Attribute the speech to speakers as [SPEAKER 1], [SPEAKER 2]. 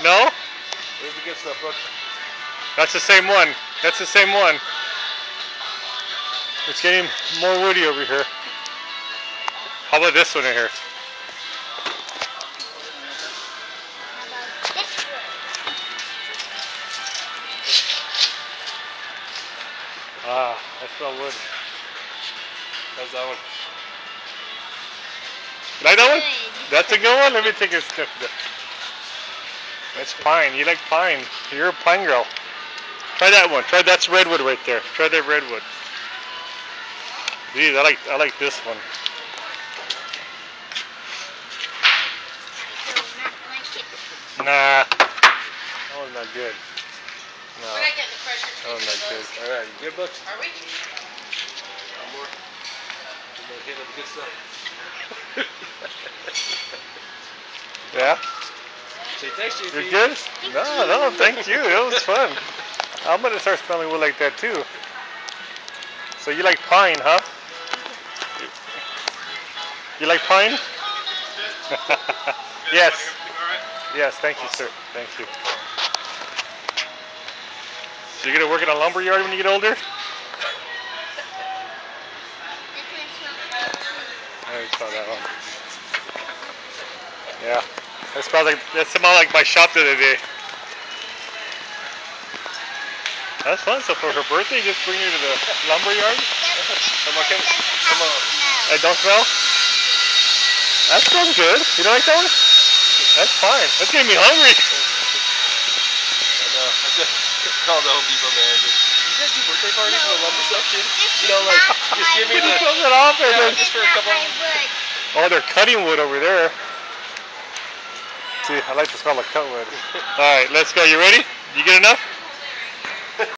[SPEAKER 1] No?
[SPEAKER 2] Where's the good stuff, look?
[SPEAKER 1] That's the same one. That's the same one. It's getting more woody over here. How about this one in here? Ah, I smell wood. How's that one? You like that one? That's a good one? Let me take a sniff of it. That's pine. You like pine. You're a pine girl. Try that one. Try that's redwood right there. Try that redwood. Geez, I like this one. Nah. That one's not good. No.
[SPEAKER 3] We're not getting the pressure
[SPEAKER 1] That one's not good.
[SPEAKER 2] Alright, you good, bud?
[SPEAKER 3] Are we?
[SPEAKER 2] One more. One more hit of the good stuff.
[SPEAKER 1] Yeah?
[SPEAKER 2] Say thanks, JP.
[SPEAKER 1] You're good? No, thank you. That was fun. I'm gonna start smelling wood like that too. So you like pine, huh? You like pine? Yes. Yes, thank you, sir. Thank you. So you're gonna work in a lumber yard when you get older? I saw that one. Yeah. That smelled like my shop the other day. That's fun. So for her birthday, just bring her to the lumber yard?
[SPEAKER 2] Come on.
[SPEAKER 1] It don't smell? That smells good. You don't like that one? That's fine. That's getting me hungry.
[SPEAKER 2] I know. I just called the Home Depot manager. You guys do birthday parties in the lumber section? You know, like, just give me the...
[SPEAKER 1] Close it off and then...
[SPEAKER 2] just for a couple...
[SPEAKER 1] Oh, they're cutting wood over there. See, I like the smell of cut wood. Alright, let's go. You ready? You get enough?